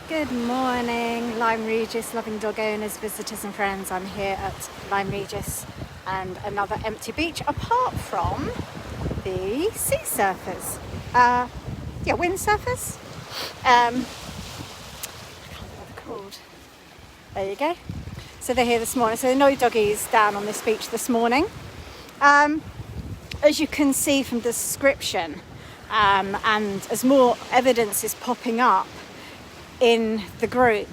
Good morning, Lyme Regis, loving dog owners, visitors and friends. I'm here at Lyme Regis and another empty beach apart from the sea surfers. Windsurfers. I can't remember what they're called. There you go. So they're here this morning. So there are no doggies down on this beach this morning. As you can see from the description, and as more evidence is popping up in the group,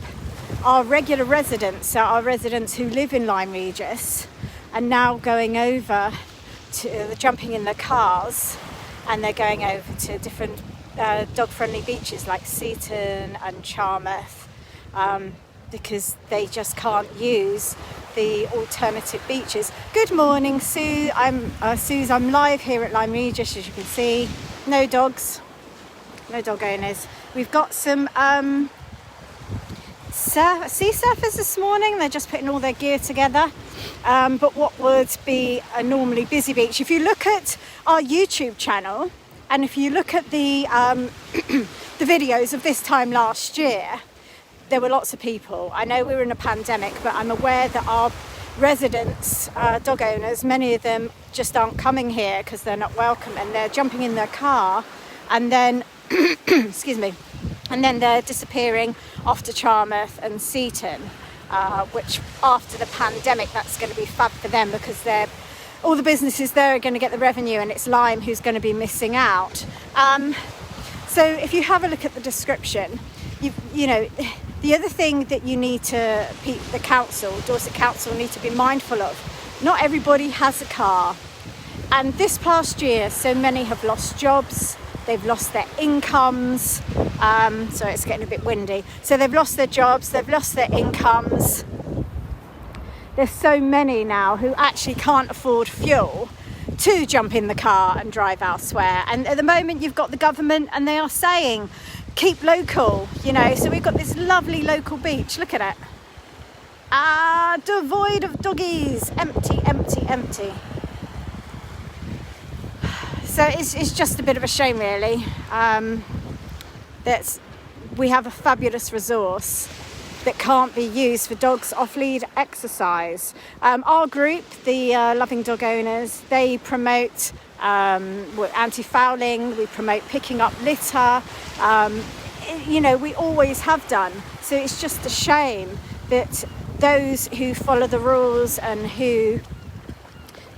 our regular residents, so our residents who live in Lyme Regis, are now going over to jumping in their cars, and they're going over to different dog-friendly beaches like Seaton and Charmouth, because they just can't use the alternative beaches. Good morning, Sue. I'm live here at Lyme Regis, as you can see. No dogs, no dog owners. We've got some sea surfers this morning. They're just putting all their gear together. But what would be a normally busy beach, if you look at our YouTube channel and if you look at the the videos of this time last year, there were lots of people. I know we were in a pandemic, but I'm aware that our residents, dog owners, many of them just aren't coming here because they're not welcome, and they're jumping in their car and then excuse me, and then they're disappearing off to Charmouth and Seaton, which after the pandemic, that's going to be fab for them, because all the businesses there are going to get the revenue, and it's Lyme who's going to be missing out. So if you have a look at the description, you know, the other thing that you need to, the council, Dorset Council, need to be mindful of, not everybody has a car. And this past year, so many have lost jobs, they've lost their incomes, so it's getting a bit windy. So they've lost their jobs, they've lost their incomes. There's so many now who actually can't afford fuel to jump in the car and drive elsewhere. And at the moment you've got the government and they are saying, keep local, you know. So we've got this lovely local beach, look at it. Devoid of doggies, empty, empty, empty. So it's just a bit of a shame, really, that we have a fabulous resource that can't be used for dogs off-lead exercise. Our group, the Loving Dog Owners, they promote anti-fouling, we promote picking up litter, you know, we always have done. So it's just a shame that those who follow the rules and who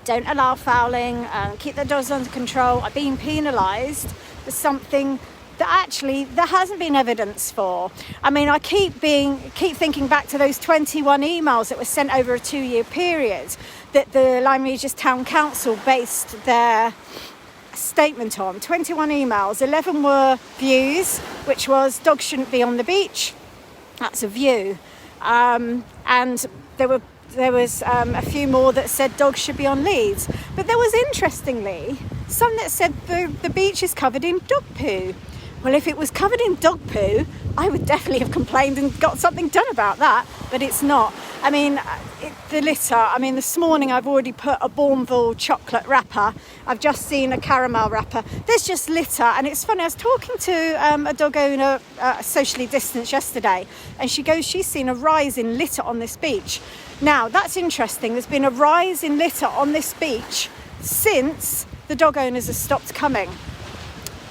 don't allow fouling and keep their dogs under control are being penalised for something that actually there hasn't been evidence for. I mean, I keep thinking back to those 21 emails that were sent over a 2-year period that the Lyme Regis Town Council based their statement on. 21 emails, 11 were views, which was dogs shouldn't be on the beach. That's a view. And there was a few more that said dogs should be on leads. But there was, interestingly, some that said the beach is covered in dog poo. Well, if it was covered in dog poo, I would definitely have complained and got something done about that, but it's not. I mean, the litter, I mean, this morning I've already put a Bourneville chocolate wrapper. I've just seen a caramel wrapper. There's just litter, and it's funny, I was talking to a dog owner, socially distanced, yesterday, and she goes, she's seen a rise in litter on this beach. Now, that's interesting. There's been a rise in litter on this beach since the dog owners have stopped coming.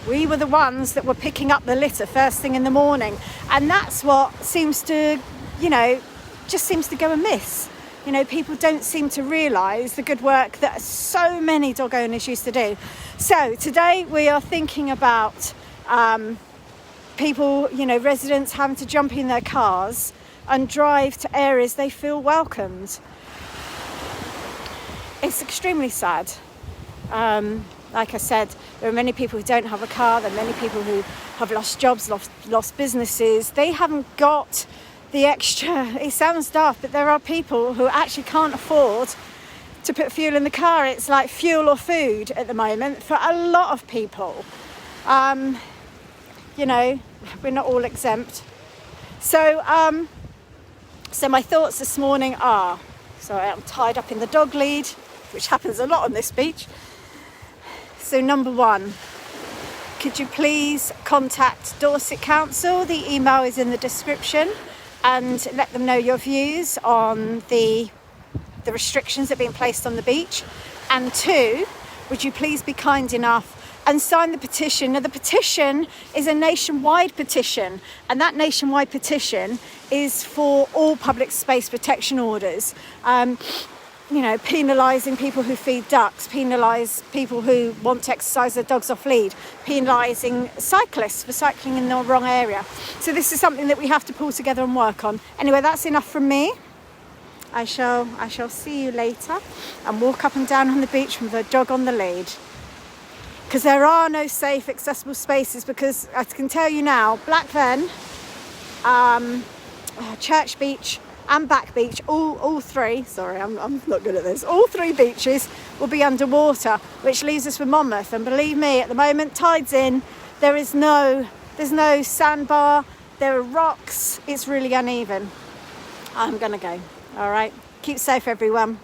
We were the ones that were picking up the litter first thing in the morning. And that's what seems to, you know, just seems to go amiss. You know, people don't seem to realise the good work that so many dog owners used to do. So today we are thinking about people, you know, residents having to jump in their cars and drive to areas they feel welcomed. It's extremely sad. Like I said, there are many people who don't have a car. There are many people who have lost jobs, lost businesses. They haven't got the extra, it sounds daft, but there are people who actually can't afford to put fuel in the car. It's like fuel or food at the moment for a lot of people. You know, we're not all exempt. So my thoughts this morning are, so I'm tied up in the dog lead, which happens a lot on this beach. So number one, could you please contact Dorset Council? The email is in the description, and let them know your views on the restrictions that are being placed on the beach. And 2, would you please be kind enough and sign the petition? Now, the petition is a nationwide petition, and that nationwide petition is for all public space protection orders. You know, penalising people who feed ducks, penalise people who want to exercise their dogs off lead, penalising cyclists for cycling in the wrong area. So this is something that we have to pull together and work on. Anyway, that's enough from me. I shall see you later and walk up and down on the beach with a dog on the lead. Because there are no safe, accessible spaces, because I can tell you now, Blackburn, Church Beach and Back Beach, all 3, sorry, I'm not good at this, all 3 beaches will be underwater, which leaves us with Monmouth. And believe me, at the moment, tide's in, there's no sandbar, there are rocks, it's really uneven. I'm gonna go, all right? Keep safe, everyone.